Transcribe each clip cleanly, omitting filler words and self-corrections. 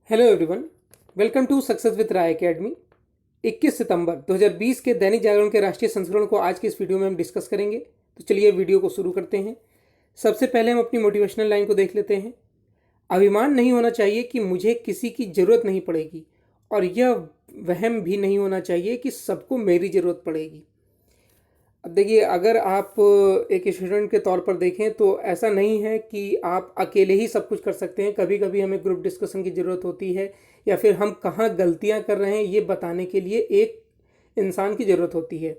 Hello everyone, welcome to success with Rai academy. 21 सितंबर 2020 के दैनिक जागरण के राष्ट्रीय संस्करण को आज के इस वीडियो में हम डिस्कस करेंगे। तो चलिए वीडियो को शुरू करते हैं। सबसे पहले हम अपनी मोटिवेशनल लाइन को देख लेते हैं। अभिमान नहीं होना चाहिए कि मुझे किसी की ज़रूरत नहीं पड़ेगी, और यह वहम भी नहीं होना चाहिए कि सबको मेरी ज़रूरत पड़ेगी। अब देखिए, अगर आप एक स्टूडेंट के तौर पर देखें तो ऐसा नहीं है कि आप अकेले ही सब कुछ कर सकते हैं। कभी कभी हमें ग्रुप डिस्कशन की ज़रूरत होती है, या फिर हम कहाँ गलतियाँ कर रहे हैं ये बताने के लिए एक इंसान की ज़रूरत होती है।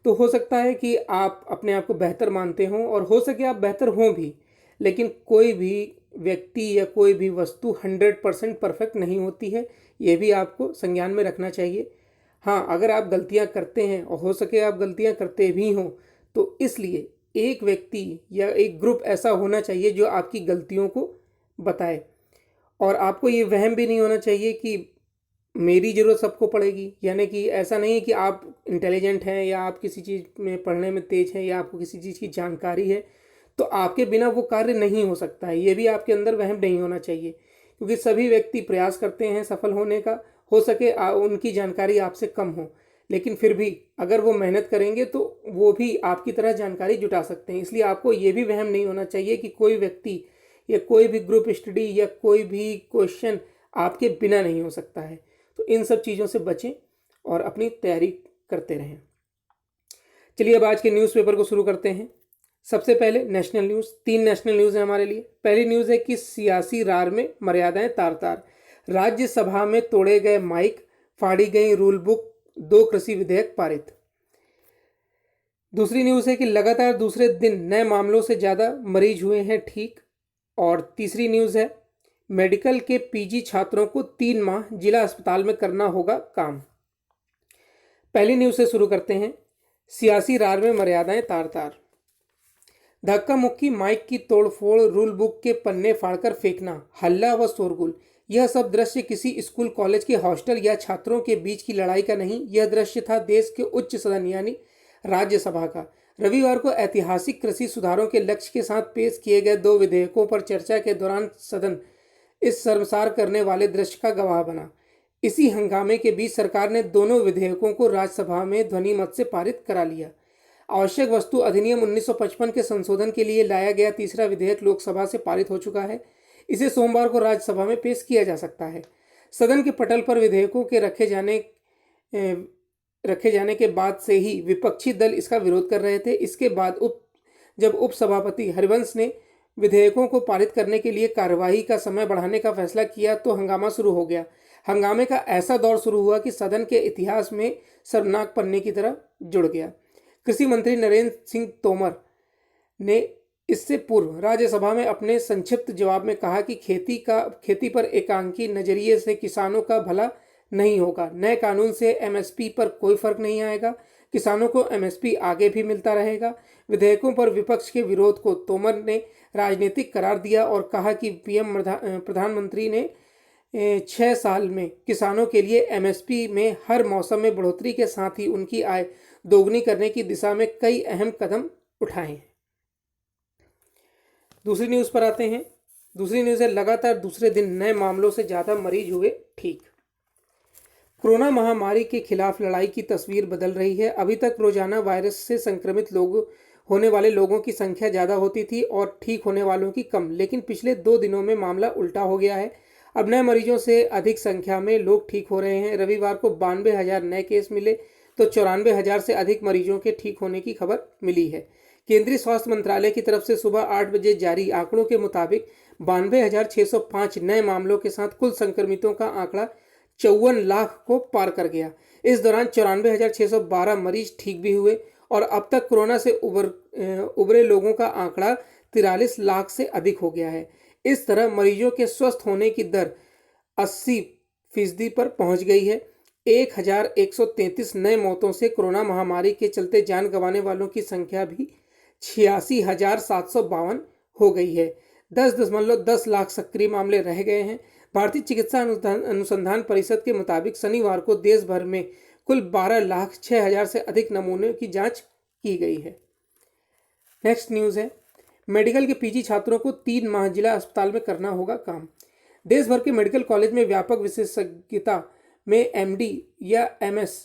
तो हो सकता है कि आप अपने आप को बेहतर मानते हों, और हो सके आप बेहतर हों भी, लेकिन कोई भी व्यक्ति या कोई भी वस्तु 100% परफेक्ट नहीं होती है। ये भी आपको संज्ञान में रखना चाहिए। हाँ, अगर आप गलतियां करते हैं, और हो सके आप गलतियां करते भी हों, तो इसलिए एक व्यक्ति या एक ग्रुप ऐसा होना चाहिए जो आपकी गलतियों को बताए। और आपको ये वहम भी नहीं होना चाहिए कि मेरी ज़रूरत सबको पड़ेगी। यानी कि ऐसा नहीं है कि आप इंटेलिजेंट हैं, या आप किसी चीज़ में पढ़ने में तेज हैं, या आपको किसी चीज़ की जानकारी है, तो आपके बिना वो कार्य नहीं हो सकता है। ये भी आपके अंदर वहम नहीं होना चाहिए, क्योंकि सभी व्यक्ति प्रयास करते हैं सफल होने का। हो सके उनकी जानकारी आपसे कम हो, लेकिन फिर भी अगर वो मेहनत करेंगे तो वो भी आपकी तरह जानकारी जुटा सकते हैं। इसलिए आपको ये भी वहम नहीं होना चाहिए कि कोई व्यक्ति या कोई भी ग्रुप स्टडी या कोई भी क्वेश्चन आपके बिना नहीं हो सकता है। तो इन सब चीज़ों से बचें और अपनी तैयारी करते रहें। चलिए अब आज के न्यूज़पेपर को शुरू करते हैं। सबसे पहले नेशनल न्यूज़। 3 नेशनल न्यूज़ है हमारे लिए। पहली न्यूज़ है कि सियासी रार में मर्यादाएं तार तार, राज्यसभा में तोड़े गए माइक, फाड़ी गई रूल बुक, 2 कृषि विधेयक पारित। दूसरी न्यूज़ है कि लगातार दूसरे दिन नए मामलों से ज़्यादा मरीज हुए हैं ठीक। और तीसरी न्यूज़ है मेडिकल के पीजी छात्रों को 3 माह जिला अस्पताल में करना होगा काम। पहली न्यूज़ से शुरू करते हैं। सियासी रार में मर्यादाएं तार तार। धक्का मुक्की, माइक की तोड़फोड़, रूल बुक के पन्ने फाड़कर फेंकना, हल्ला व शोरगुल, यह सब दृश्य किसी स्कूल कॉलेज के हॉस्टल या छात्रों के बीच की लड़ाई का नहीं, यह दृश्य था देश के उच्च सदन यानी राज्यसभा का। रविवार को ऐतिहासिक कृषि सुधारों के लक्ष्य के साथ पेश किए गए 2 विधेयकों पर चर्चा के दौरान सदन इस शर्मसार करने वाले दृश्य का गवाह बना। इसी हंगामे के बीच सरकार ने दोनों विधेयकों को राज्यसभा में ध्वनि मत से पारित करा लिया। आवश्यक वस्तु अधिनियम 1955 के संशोधन के लिए लाया गया तीसरा विधेयक लोकसभा से पारित हो चुका है। इसे सोमवार को राज्यसभा में पेश किया जा सकता है। सदन के पटल पर विधेयकों के रखे जाने के बाद से ही विपक्षी दल इसका विरोध कर रहे थे। इसके बाद जब उपसभापति हरिवंश ने विधेयकों को पारित करने के लिए कार्यवाही का समय बढ़ाने का फैसला किया तो हंगामा शुरू हो गया। हंगामे का ऐसा दौर शुरू हुआ कि सदन के इतिहास में शर्मनाक पन्ने की तरह जुड़ गया। कृषि मंत्री नरेंद्र सिंह तोमर ने इससे पूर्व राज्यसभा में अपने संक्षिप्त जवाब में कहा कि खेती पर एकांकी नजरिए से किसानों का भला नहीं होगा। नए कानून से एमएसपी पर कोई फर्क नहीं आएगा। किसानों को एमएसपी आगे भी मिलता रहेगा। विधेयकों पर विपक्ष के विरोध को तोमर ने राजनीतिक करार दिया और कहा कि प्रधानमंत्री ने 6 साल में किसानों के लिए एमएसपी में हर मौसम में बढ़ोतरी के साथ ही उनकी आय दोगुनी करने की दिशा में कई अहम कदम उठाए हैं। दूसरी न्यूज़ पर आते हैं। दूसरी न्यूज़ है लगातार दूसरे दिन नए मामलों से ज़्यादा मरीज हुए ठीक। कोरोना महामारी के खिलाफ लड़ाई की तस्वीर बदल रही है। अभी तक रोजाना वायरस से संक्रमित होने वाले लोगों की संख्या ज़्यादा होती थी और ठीक होने वालों की कम, लेकिन पिछले 2 दिनों में मामला उल्टा हो गया है। अब नए मरीजों से अधिक संख्या में लोग ठीक हो रहे हैं। रविवार को 92,000 नए केस मिले तो 94,000 से अधिक मरीजों के ठीक होने की खबर मिली है। केंद्रीय स्वास्थ्य मंत्रालय की तरफ से सुबह 8 बजे जारी आंकड़ों के मुताबिक 92,605 नए मामलों के साथ कुल संक्रमितों का आंकड़ा 54 लाख को पार कर गया। इस दौरान 94,612 मरीज ठीक भी हुए और अब तक कोरोना से उबरे लोगों का आंकड़ा 43 लाख से अधिक हो गया है। इस तरह मरीजों के स्वस्थ होने की दर 80% पर पहुंच गई है। 1,133 नए मौतों से कोरोना महामारी के चलते जान गंवाने वालों की संख्या भी 86,752 हो गई है। 10.10 लाख सक्रिय मामले रह गए हैं। भारतीय चिकित्सा अनुसंधान परिषद के मुताबिक शनिवार को देश भर में कुल 12,06,000 से अधिक नमूनों की जांच की गई है। नेक्स्ट न्यूज़ है मेडिकल के पीजी छात्रों को 3 माह जिला अस्पताल में करना होगा काम। देश भर के मेडिकल कॉलेज में व्यापक विशेषज्ञता में एमडी या एमएस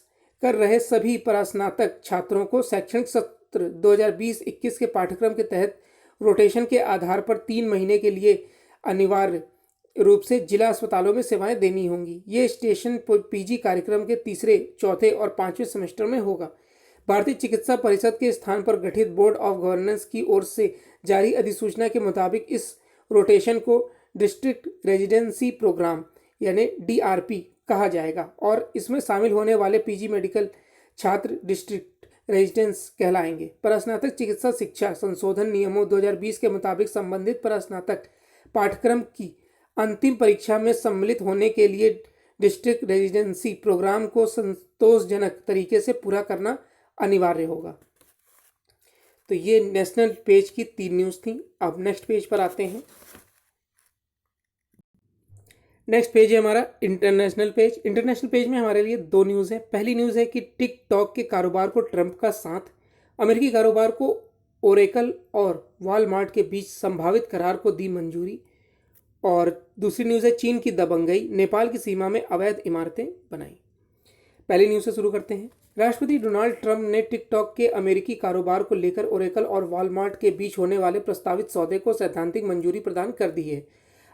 कर रहे सभी परास्नातक छात्रों को शैक्षणिक सत्र 2020-21 के पाठ्यक्रम के तहत रोटेशन के आधार पर 3 महीने के लिए अनिवार्य रूप से जिला अस्पतालों में सेवाएं देनी होंगी। ये स्टेशन पीजी कार्यक्रम के तीसरे, चौथे और 5वें सेमेस्टर में होगा। भारतीय चिकित्सा परिषद के स्थान पर गठित बोर्ड ऑफ गवर्नेंस की ओर से जारी अधिसूचना के मुताबिक इस रोटेशन को डिस्ट्रिक्ट रेजिडेंसी प्रोग्राम यानी डीआरपी कहा जाएगा और इसमें शामिल होने वाले पीजी मेडिकल छात्र डिस्ट्रिक्ट रेजिडेंस कहलाएंगे। परास्नातक चिकित्सा शिक्षा संशोधन नियमों 2020 के मुताबिक संबंधित परास्नातक पाठ्यक्रम की अंतिम परीक्षा में सम्मिलित होने के लिए डिस्ट्रिक्ट रेजिडेंसी प्रोग्राम को संतोषजनक तरीके से पूरा करना अनिवार्य होगा। तो ये नेशनल पेज की 3 न्यूज़ थी। अब नेक्स्ट पेज पर आते हैं। नेक्स्ट पेज है हमारा इंटरनेशनल पेज। इंटरनेशनल पेज में हमारे लिए 2 न्यूज़ है। पहली न्यूज़ है कि टिकटॉक के कारोबार को ट्रंप का साथ, अमेरिकी कारोबार को ओरेकल और वॉलमार्ट के बीच संभावित करार को दी मंजूरी। और दूसरी न्यूज़ है चीन की दबंगई, नेपाल की सीमा में अवैध इमारतें बनाई। पहली न्यूज़ से शुरू करते हैं। राष्ट्रपति डोनाल्ड ट्रंप ने टिकटॉक के अमेरिकी कारोबार को लेकर ओरेकल और वॉलमार्ट के बीच होने वाले प्रस्तावित सौदे को सैद्धांतिक मंजूरी प्रदान कर दी है।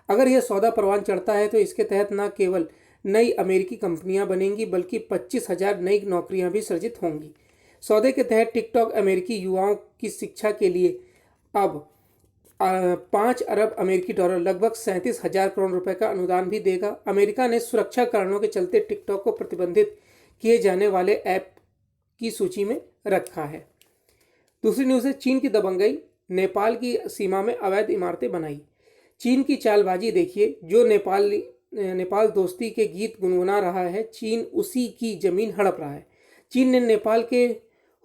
अगर यह सौदा परवान चढ़ता है तो इसके तहत न केवल नई अमेरिकी कंपनियां बनेंगी बल्कि 25,000 नई नौकरियां भी सृजित होंगी। सौदे के तहत टिकटॉक अमेरिकी युवाओं की शिक्षा के लिए अब 5 अरब अमेरिकी डॉलर लगभग 37,000 करोड़ रुपए का अनुदान भी देगा। अमेरिका ने सुरक्षा कारणों के चलते टिकटॉक को प्रतिबंधित किए जाने वाले ऐप की सूची में रखा है। दूसरी न्यूज़ है चीन की दबंगई, नेपाल की सीमा में अवैध इमारतें बनाई। चीन की चालबाजी देखिए, जो नेपाल दोस्ती के गीत गुनगुना रहा है, चीन उसी की जमीन हड़प रहा है। चीन ने नेपाल के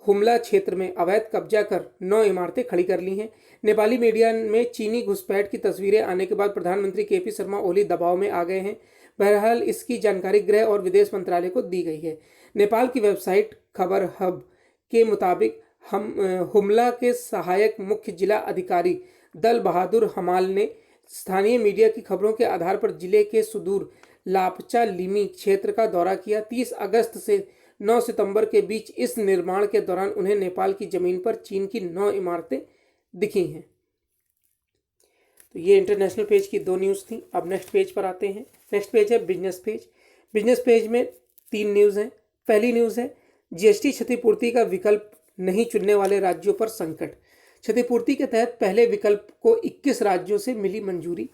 हुमला क्षेत्र में अवैध कब्जा कर 9 इमारतें खड़ी कर ली हैं। नेपाली मीडिया में चीनी घुसपैठ की तस्वीरें आने के बाद प्रधानमंत्री केपी शर्मा ओली दबाव में आ गए हैं। बहरहाल इसकी जानकारी गृह और विदेश मंत्रालय को दी गई है। नेपाल की वेबसाइट खबर हब के मुताबिक हुमला के सहायक मुख्य जिला अधिकारी दल बहादुर हमाल ने स्थानीय मीडिया की खबरों के आधार पर जिले के सुदूर लापचा लिमी क्षेत्र का दौरा किया। 30 अगस्त से 9 सितंबर के बीच इस निर्माण के दौरान उन्हें नेपाल की जमीन पर चीन की 9 इमारतें दिखी हैं। तो ये इंटरनेशनल पेज की 2 न्यूज़ थी। अब नेक्स्ट पेज पर आते हैं। नेक्स्ट पेज है बिजनेस पेज। बिजनेस पेज में 3 न्यूज़ हैं। पहली न्यूज़ है जीएसटी क्षतिपूर्ति का विकल्प नहीं चुनने वाले राज्यों पर संकट। क्षतिपूर्ति के तहत पहले विकल्प को 21 राज्यों से मिली मंजूरी।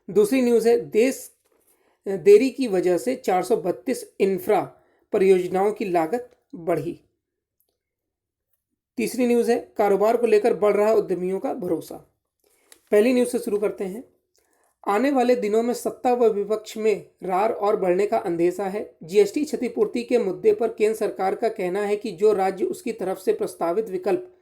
दूसरी न्यूज़ है देरी की वजह से 432 इंफ्रा परियोजनाओं की लागत बढ़ी। तीसरी न्यूज़ है कारोबार को लेकर बढ़ रहा उद्यमियों का भरोसा। पहली न्यूज़ से शुरू करते हैं। आने वाले दिनों में सत्ता व विपक्ष में रार और बढ़ने का अंदेशा है। जीएसटी क्षतिपूर्ति के मुद्दे पर केंद्र सरकार का कहना है कि जो राज्य उसकी तरफ से प्रस्तावित विकल्प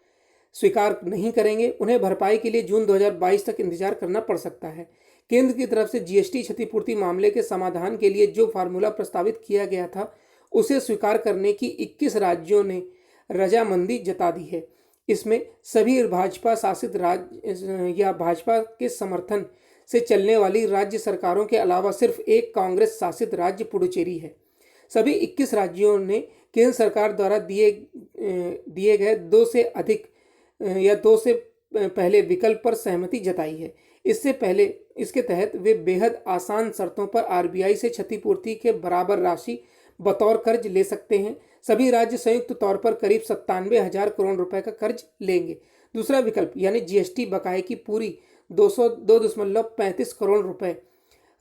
स्वीकार नहीं करेंगे उन्हें भरपाई के लिए जून 2022 तक इंतजार करना पड़ सकता है। केंद्र की तरफ से जीएसटी क्षतिपूर्ति मामले के समाधान के लिए जो फार्मूला प्रस्तावित किया गया था उसे स्वीकार करने की 21 राज्यों ने रजामंदी जता दी है। इसमें सभी भाजपा शासित राज्य या भाजपा के समर्थन से चलने वाली राज्य सरकारों के अलावा सिर्फ एक कांग्रेस शासित राज्य पुडुचेरी है। सभी 21 राज्यों ने केंद्र सरकार द्वारा दिए गए 2 से अधिक या 2 से पहले विकल्प पर सहमति जताई है। इसके तहत वे बेहद आसान शर्तों पर आरबीआई से क्षतिपूर्ति के बराबर राशि बतौर कर्ज ले सकते हैं। सभी राज्य संयुक्त तौर पर करीब 97,000 करोड़ रुपए का कर्ज लेंगे। दूसरा विकल्प यानी जीएसटी बकाये की पूरी 202.35 करोड़ रुपए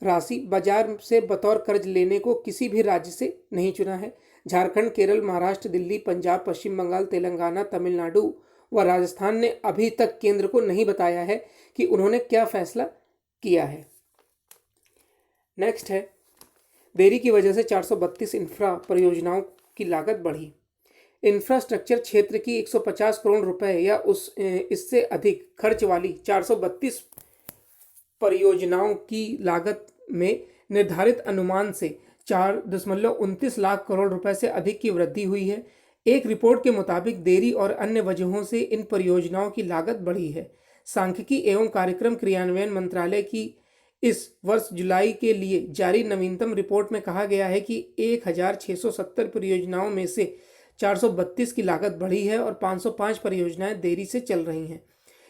राशि बाजार से बतौर कर्ज लेने को किसी भी राज्य से नहीं चुना है। झारखंड, केरल, महाराष्ट्र, दिल्ली, पंजाब, पश्चिम बंगाल, तेलंगाना, तमिलनाडु व राजस्थान ने अभी तक केंद्र को नहीं बताया है कि उन्होंने क्या फैसला किया है। नेक्स्ट है देरी की वजह से 432 इंफ्रा परियोजनाओं की लागत बढ़ी। इंफ्रास्ट्रक्चर क्षेत्र की 150 करोड़ रुपए या इससे अधिक खर्च वाली 432 परियोजनाओं की लागत में निर्धारित अनुमान से 4.29 लाख करोड़ रुपए से अधिक की वृद्धि हुई है। एक रिपोर्ट के मुताबिक देरी और अन्य वजहों से इन परियोजनाओं की लागत बढ़ी है। सांख्यिकी एवं कार्यक्रम क्रियान्वयन मंत्रालय की इस वर्ष जुलाई के लिए जारी नवीनतम रिपोर्ट में कहा गया है कि 1670 परियोजनाओं में से 432 की लागत बढ़ी है और 505 परियोजनाएं देरी से चल रही हैं।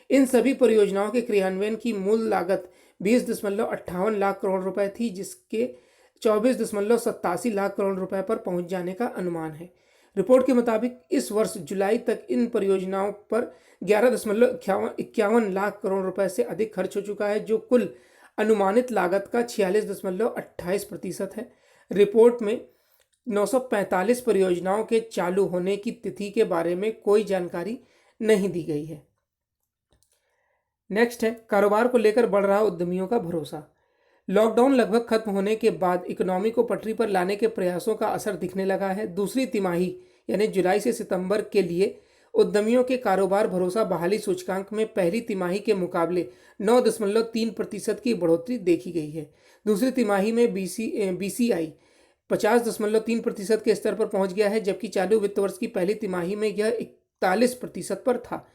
इन सभी परियोजनाओं के क्रियान्वयन की मूल लागत 20.58 लाख करोड़ रुपए थी, जिसके 24.87 लाख करोड़ रुपए पर पहुंच जाने का अनुमान है। रिपोर्ट के मुताबिक इस वर्ष जुलाई तक इन परियोजनाओं पर 11.51 लाख करोड़ रुपए से अधिक खर्च हो चुका है, जो कुल अनुमानित लागत का 46.28% है। रिपोर्ट में 945 परियोजनाओं के चालू होने की तिथि के बारे में कोई जानकारी नहीं दी गई है। नेक्स्ट है, कारोबार को लेकर बढ़ रहा उद्यमियों का भरोसा। लॉकडाउन लगभग खत्म होने के बाद इकोनॉमी को पटरी पर लाने के प्रयासों का असर दिखने लगा है। दूसरी तिमाही यानी जुलाई से सितंबर के लिए उद्यमियों के कारोबार भरोसा बहाली सूचकांक में पहली तिमाही के मुकाबले 9.3% की बढ़ोतरी देखी गई है। दूसरी तिमाही में BCI 50.3% के स्तर पर पहुंच गया है, जबकि चालू वित्त वर्ष की पहली तिमाही में यह 41% पर था।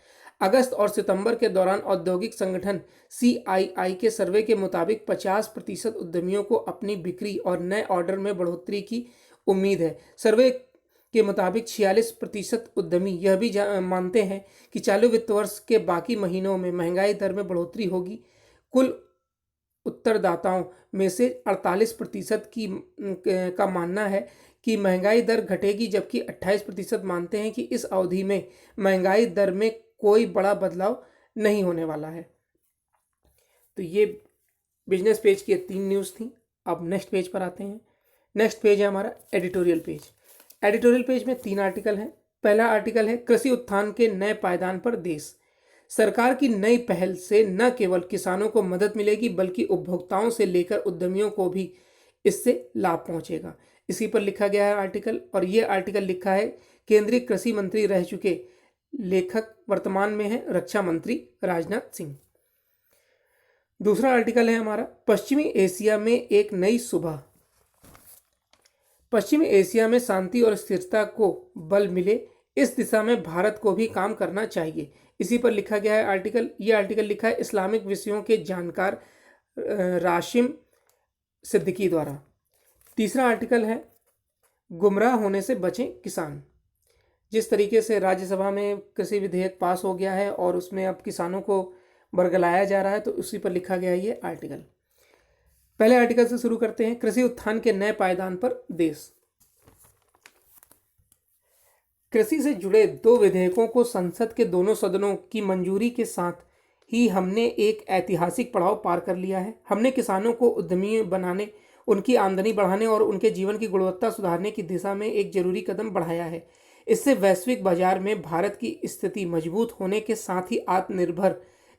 अगस्त और सितंबर के दौरान औद्योगिक संगठन CII के सर्वे के मुताबिक 50% उद्यमियों को अपनी बिक्री और नए ऑर्डर में बढ़ोतरी की उम्मीद है। सर्वे के मुताबिक 46% उद्यमी यह भी मानते हैं कि चालू वित्त वर्ष के बाकी महीनों में महंगाई दर में बढ़ोतरी होगी। कुल उत्तरदाताओं में से 48% का मानना है कि महंगाई दर घटेगी, जबकि 28% मानते हैं कि इस अवधि में महंगाई दर में कोई बड़ा बदलाव नहीं होने वाला है। तो ये बिजनेस पेज की 3 न्यूज़ थी। अब नेक्स्ट पेज पर आते हैं। नेक्स्ट पेज है हमारा एडिटोरियल पेज। एडिटोरियल पेज में 3 आर्टिकल हैं। पहला आर्टिकल है, कृषि उत्थान के नए पायदान पर देश। सरकार की नई पहल से न केवल किसानों को मदद मिलेगी, बल्कि उपभोक्ताओं से लेकर उद्यमियों को भी इससे लाभ पहुंचेगा। इसी पर लिखा गया है आर्टिकल, और ये आर्टिकल लिखा है केंद्रीय कृषि मंत्री रह चुके लेखक, वर्तमान में है रक्षा मंत्री राजनाथ सिंह। दूसरा आर्टिकल है हमारा, पश्चिमी एशिया में एक नई सुबह। पश्चिमी एशिया में शांति और स्थिरता को बल मिले, इस दिशा में भारत को भी काम करना चाहिए। इसी पर लिखा गया है आर्टिकल। यह आर्टिकल लिखा है इस्लामिक विषयों के जानकार राशिम सिद्दीकी द्वारा। तीसरा आर्टिकल है, गुमराह होने से बचें किसान। जिस तरीके से राज्यसभा में कृषि विधेयक पास हो गया है और उसमें अब किसानों को बरगलाया जा रहा है, तो उसी पर लिखा गया है ये आर्टिकल। पहले आर्टिकल से शुरू करते हैं, कृषि उत्थान के नए पायदान पर देश। कृषि से जुड़े 2 विधेयकों को संसद के दोनों सदनों की मंजूरी के साथ ही हमने एक ऐतिहासिक पड़ाव पार कर लिया है। हमने किसानों को उद्यमी बनाने, उनकी आमदनी बढ़ाने और उनके जीवन की गुणवत्ता सुधारने की दिशा में एक जरूरी कदम बढ़ाया है। इससे वैश्विक बाजार में भारत की स्थिति मजबूत होने के साथ ही आत्मनिर्भर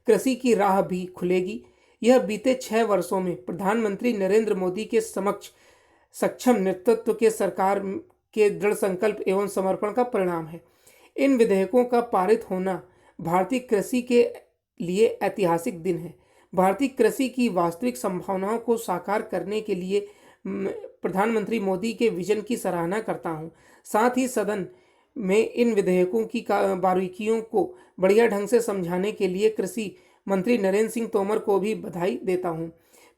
कृषि की राह भी खुलेगी। यह बीते 6 वर्षों में प्रधानमंत्री नरेंद्र मोदी के समक्ष सक्षम नेतृत्व के सरकार के दृढ़ संकल्प एवं समर्पण का परिणाम है। इन विधेयकों का पारित होना भारतीय कृषि के लिए ऐतिहासिक दिन है। भारतीय कृषि की वास्तविक संभावनाओं को साकार करने के लिए प्रधानमंत्री मोदी के विजन की सराहना करता हूं। साथ ही सदन में इन विधेयकों की बारीकियों को बढ़िया ढंग से समझाने के लिए कृषि मंत्री नरेंद्र सिंह तोमर को भी बधाई देता हूं।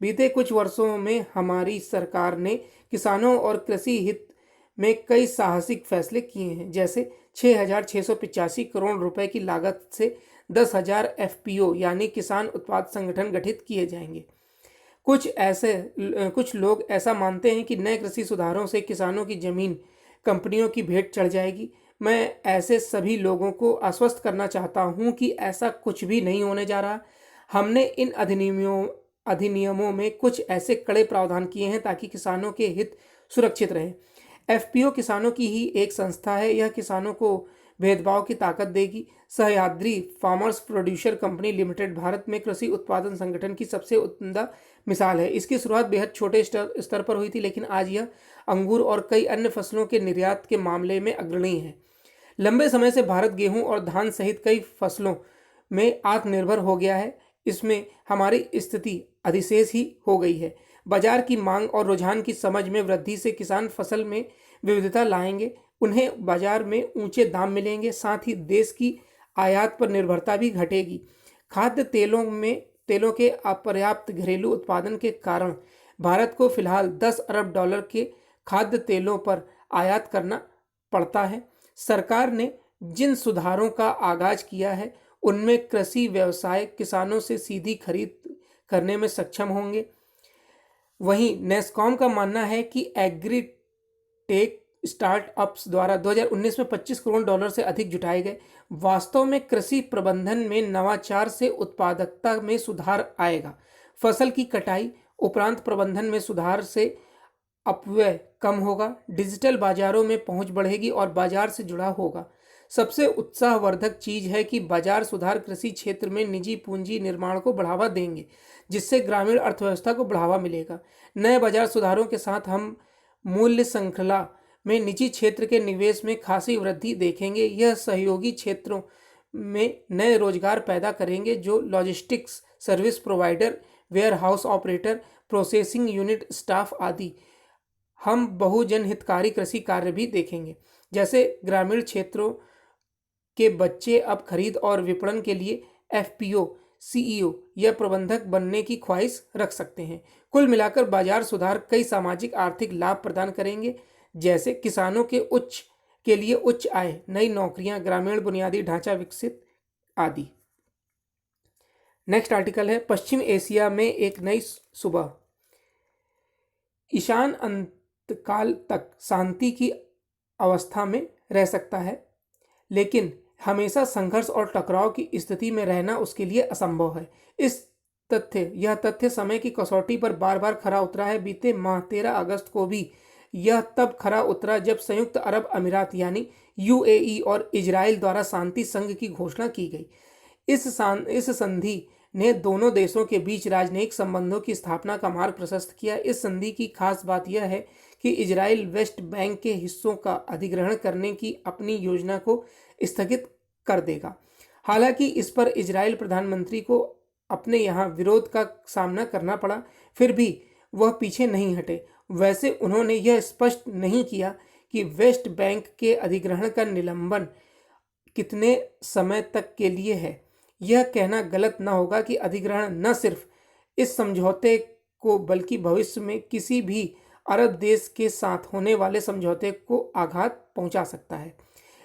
बीते कुछ वर्षों में हमारी सरकार ने किसानों और कृषि हित में कई साहसिक फैसले किए हैं, जैसे 6,685 करोड़ रुपए की लागत से 10,000 FPO यानी किसान उत्पाद संगठन गठित किए जाएंगे। कुछ लोग ऐसा मानते हैं कि नए कृषि सुधारों से किसानों की जमीन कंपनियों की भेंट चढ़ जाएगी। मैं ऐसे सभी लोगों को आश्वस्त करना चाहता हूं कि ऐसा कुछ भी नहीं होने जा रहा। हमने इन अधिनियमों में कुछ ऐसे कड़े प्रावधान किए हैं ताकि किसानों के हित सुरक्षित रहे। FPO किसानों की ही एक संस्था है। यह किसानों को भेदभाव की ताकत देगी। Sahyadri farmers producer company limited Bharat में कृषि उत्पादन संगठन की सबसे उम्दा मिसाल है। इसकी शुरुआत बेहद छोटे स्तर पर हुई थी, लेकिन आज यह अंगूर और कई अन्य फसलों के निर्यात के मामले में अग्रणी है। लंबे समय से भारत गेहूं और धान सहित कई फसलों में आत्मनिर्भर हो गया है। इसमें हमारी स्थिति अधिशेष ही हो गई है। बाजार की मांग और रुझान की समझ में वृद्धि से किसान फसल में विविधता लाएंगे, उन्हें बाजार में ऊंचे दाम मिलेंगे। साथ ही देश की आयात पर निर्भरता भी घटेगी। खाद्य तेलों में तेलों के अपर्याप्त घरेलू उत्पादन के कारण भारत को फिलहाल 10 अरब डॉलर के खाद्य तेलों पर आयात करना पड़ता है। सरकार ने जिन सुधारों का आगाज किया है उनमें कृषि व्यवसाय किसानों से सीधी खरीद करने में सक्षम होंगे। वहीं नेस्कॉम का मानना है कि एग्रीटेक स्टार्टअप्स द्वारा 2019 में 25 करोड़ डॉलर से अधिक जुटाए गए। वास्तव में कृषि प्रबंधन में नवाचार से उत्पादकता में सुधार आएगा। फसल की कटाई उपरांत प्रबंधन में सुधार से अपव्यय कम होगा, डिजिटल बाजारों में पहुंच बढ़ेगी और बाजार से जुड़ा होगा। सबसे उत्साहवर्धक चीज है कि बाजार सुधार कृषि क्षेत्र में निजी पूंजी निर्माण को बढ़ावा देंगे, जिससे ग्रामीण अर्थव्यवस्था को बढ़ावा मिलेगा। नए बाजार सुधारों के साथ हम मूल्य श्रृंखला में निजी क्षेत्र के निवेश में खासी वृद्धि देखेंगे। यह सहयोगी क्षेत्रों में नए रोजगार पैदा करेंगे, जो logistics service provider, warehouse operator, processing unit staff आदि। हम बहुजन हितकारी कृषि कार्य भी देखेंगे, जैसे ग्रामीण क्षेत्रों के बच्चे अब खरीद और विपणन के लिए एफपीओ, सीईओ या प्रबंधक बनने की ख्वाहिश रख सकते हैं। कुल मिलाकर बाजार सुधार कई सामाजिक आर्थिक लाभ प्रदान करेंगे, जैसे किसानों के लिए उच्च आय, नई नौकरियां, ग्रामीण बुनियादी ढांचा विकसित आदि। नेक्स्ट आर्टिकल है पश्चिम एशिया में एक नई सुबह। ईशान अंतकाल तक शांति की अवस्था में रह सकता है, लेकिन हमेशा संघर्ष और टकराव की स्थिति में रहना उसके लिए असंभव है। यह तथ्य समय की कसौटी पर बार बार खरा उतरा है। बीते माह 13 अगस्त को भी यह तब खरा उतरा जब संयुक्त अरब अमीरात यानी यूएई और इजराइल द्वारा शांति संघ की घोषणा की गई। इस संधि ने दोनों देशों के बीच राजनयिक संबंधों की स्थापना का मार्ग प्रशस्त किया। इस संधि की खास बात यह है कि इजराइल वेस्ट बैंक के हिस्सों का अधिग्रहण करने की अपनी योजना को स्थगित कर देगा। हालांकि इस पर इजराइल प्रधानमंत्री को अपने यहाँ विरोध का सामना करना पड़ा, फिर भी वह पीछे नहीं हटे। वैसे उन्होंने यह स्पष्ट नहीं किया कि वेस्ट बैंक के अधिग्रहण का निलंबन कितने समय तक के लिए है। यह कहना गलत न होगा कि अधिग्रहण न सिर्फ इस समझौते को बल्कि भविष्य में किसी भी अरब देश के साथ होने वाले समझौते को आघात पहुंचा सकता है।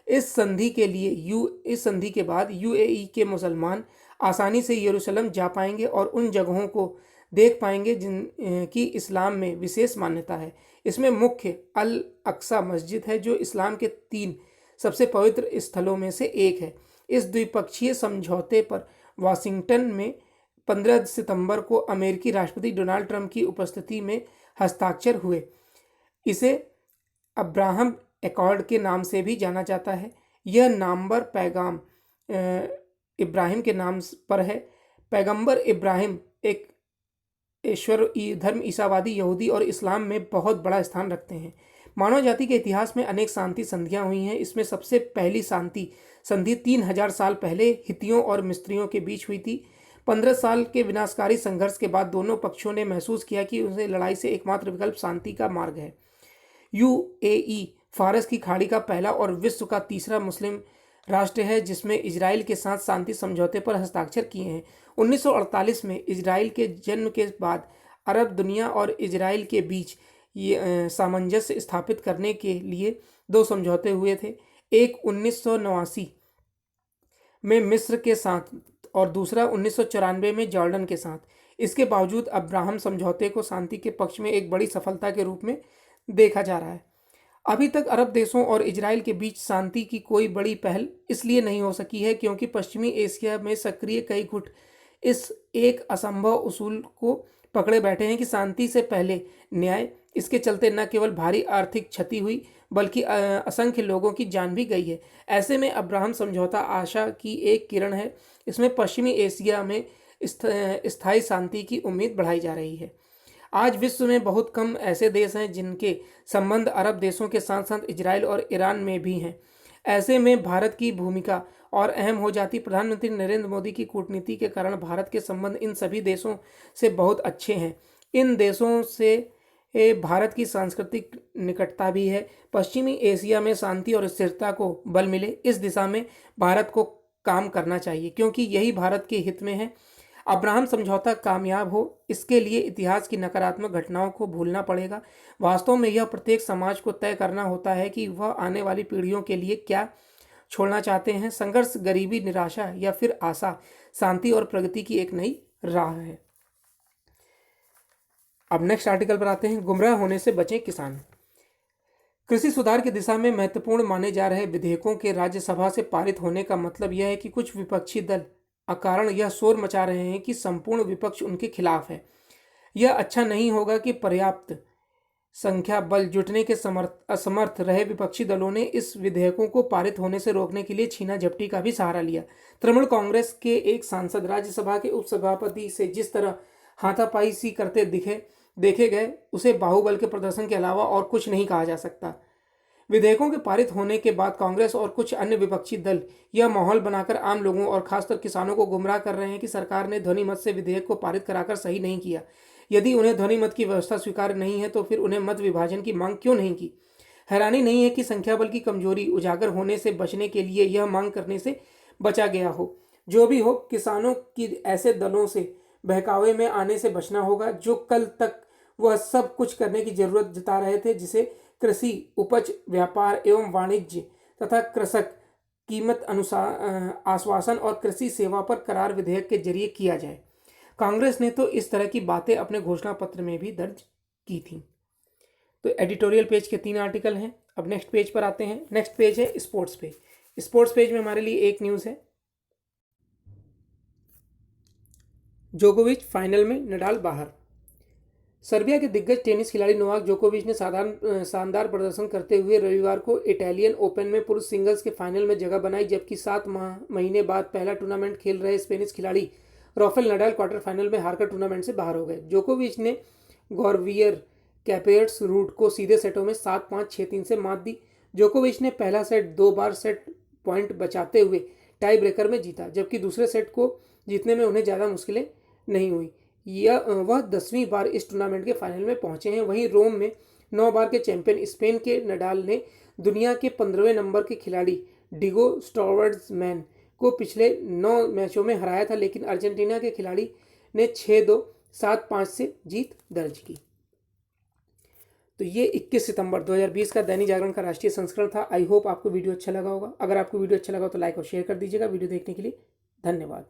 इस संधि के बाद यूएई के मुसलमान आसानी से यरूशलेम जा पाएंगे और उन जगहों को देख पाएंगे जिनकी इस्लाम में विशेष मान्यता है। इसमें मुख्य अल अक्सा मस्जिद है, जो इस्लाम के 3 सबसे पवित्र स्थलों में से एक है। इस द्विपक्षीय समझौते पर वाशिंगटन में 15 सितंबर को अमेरिकी राष्ट्रपति डोनाल्ड ट्रंप की उपस्थिति में हस्ताक्षर हुए। इसे अब्राहम एकॉर्ड के नाम से भी जाना जाता है। यह नामवर पैगाम इब्राहिम के नाम पर है। पैगंबर इब्राहिम एक ईश्वर धर्म ईसावादी, यहूदी और इस्लाम में बहुत बड़ा स्थान रखते हैं। मानव जाति के इतिहास में अनेक शांति संधियां हुई हैं। इसमें सबसे पहली शांति संधि 3000 साल पहले हित्तियों और मिस्रियों के बीच हुई थी। 15 साल के विनाशकारी संघर्ष के बाद दोनों पक्षों ने महसूस किया कि उन्हें लड़ाई से एकमात्र विकल्प शांति का मार्ग है। यूएई फारस की खाड़ी का पहला और विश्व का तीसरा मुस्लिम राष्ट्र है जिसमें इजराइल के साथ शांति समझौते पर हस्ताक्षर किए हैं। 1948 में इजराइल के जन्म के बाद अरब दुनिया और इजराइल के बीच सामंजस्य स्थापित करने के लिए 2 समझौते हुए थे। एक 1989 में मिस्र के साथ और दूसरा 1994 में जॉर्डन के साथ। इसके बावजूद अब्राहम समझौते को शांति के पक्ष में एक बड़ी सफलता के रूप में देखा जा रहा है। अभी तक अरब देशों और इजराइल के बीच शांति की कोई बड़ी पहल इसलिए नहीं हो सकी है क्योंकि पश्चिमी एशिया में सक्रिय कई गुट इस एक असंभव उसूल को पकड़े बैठे हैं कि शांति से पहले न्याय। इसके चलते न केवल भारी आर्थिक क्षति हुई बल्कि असंख्य लोगों की जान भी गई है। ऐसे में अब्राहम समझौता आशा की एक किरण है। इसमें पश्चिमी एशिया में स्थायी शांति की उम्मीद बढ़ाई जा रही है। आज विश्व में बहुत कम ऐसे देश हैं जिनके संबंध अरब देशों के साथ साथ इजराइल और ईरान में भी हैं। ऐसे में भारत की भूमिका और अहम हो जाती। प्रधानमंत्री नरेंद्र मोदी की कूटनीति के कारण भारत के संबंध इन सभी देशों से बहुत अच्छे हैं। इन देशों से भारत की सांस्कृतिक निकटता भी है। पश्चिमी एशिया में शांति और स्थिरता को बल मिले, इस दिशा में भारत को काम करना चाहिए क्योंकि यही भारत के हित में है। अब्राहम समझौता कामयाब हो, इसके लिए इतिहास की नकारात्मक घटनाओं को भूलना पड़ेगा। वास्तव में यह प्रत्येक समाज को तय करना होता है कि वह आने वाली पीढ़ियों के लिए क्या छोड़ना चाहते हैं। संघर्ष, गरीबी, निराशा या फिर आशा, शांति और प्रगति की एक नई राह है। अब नेक्स्ट आर्टिकल पर आते हैं। गुमराह होने से बचें किसान। कृषि सुधार की दिशा में महत्वपूर्ण माने जा रहे विधेयकों के राज्यसभा से पारित होने का मतलब यह है कि कुछ विपक्षी दल अकारण यह शोर मचा रहे हैं कि संपूर्ण विपक्ष उनके खिलाफ है। यह अच्छा नहीं होगा कि पर्याप्त संख्या बल जुटने के असमर्थ रहे विपक्षी दलों ने इस विधेयकों को पारित होने से रोकने के लिए छीना झपटी का भी सहारा लिया। तृणमूल कांग्रेस के एक सांसद राज्यसभा के उपसभापति से जिस तरह हाथापाई सी करते देखे गए, उसे बाहुबल के प्रदर्शन के अलावा और कुछ नहीं कहा जा सकता। विधेयकों के पारित होने के बाद कांग्रेस और कुछ अन्य विपक्षी दल यह माहौल बनाकर आम लोगों और खासकर किसानों को गुमराह कर रहे हैं कि सरकार ने ध्वनि मत से विधेयक को पारित कराकर सही नहीं किया। यदि उन्हें ध्वनि मत की व्यवस्था स्वीकार नहीं है तो फिर उन्हें मत विभाजन की मांग क्यों नहीं की। हैरानी नहीं है कि संख्या बल की कमजोरी उजागर होने से बचने के लिए यह मांग करने से बचा गया हो। जो भी हो, किसानों की ऐसे दलों से बहकावे में आने से बचना होगा जो कल तक वह सब कुछ करने की जरूरत जता रहे थे जिसे कृषि उपज व्यापार एवं वाणिज्य तथा कृषक कीमत अनुसार आश्वासन और कृषि सेवा पर करार विधेयक के जरिए किया जाए। कांग्रेस ने तो इस तरह की बातें अपने घोषणा पत्र में भी दर्ज की थी। तो एडिटोरियल पेज के 3 आर्टिकल हैं। अब नेक्स्ट पेज पर आते हैं। नेक्स्ट पेज है स्पोर्ट्स पेज। स्पोर्ट्स पेज में हमारे लिए एक न्यूज़ है, जोकोविच फाइनल में, नडाल बाहर। सर्बिया के दिग्गज टेनिस खिलाड़ी नोवाक जोकोविच ने शानदार प्रदर्शन करते हुए रविवार को इटालियन ओपन में पुरुष सिंगल्स के फाइनल में जगह बनाई, जबकि 7 महीने बाद पहला टूर्नामेंट खेल रहे स्पेनिश खिलाड़ी राफेल नडाल क्वार्टर फाइनल में हारकर टूर्नामेंट से बाहर हो गए। जोकोविच ने गॉर्वियर कैपेर्स रूट को सीधे सेटों में 7-5, 6-3 से मात दी। जोकोविच ने पहला सेट 2 बार सेट पॉइंट बचाते हुए टाई ब्रेकर में जीता, जबकि दूसरे सेट को जीतने में उन्हें ज़्यादा मुश्किलें नहीं हुई। वह 10वीं बार इस टूर्नामेंट के फाइनल में पहुंचे हैं। वहीं रोम में 9 बार के चैंपियन स्पेन के नडाल ने दुनिया के 15वें नंबर के खिलाड़ी डिगो स्टॉर्ट्समैन को पिछले 9 मैचों में हराया था, लेकिन अर्जेंटीना के खिलाड़ी ने 6-2, 7-5 से जीत दर्ज की। तो ये 21 सितंबर 2020 का दैनिक जागरण का राष्ट्रीय संस्करण था। आई होप आपको वीडियो अच्छा लगा होगा। अगर आपको वीडियो अच्छा लगा तो लाइक और शेयर कर दीजिएगा। वीडियो देखने के लिए धन्यवाद।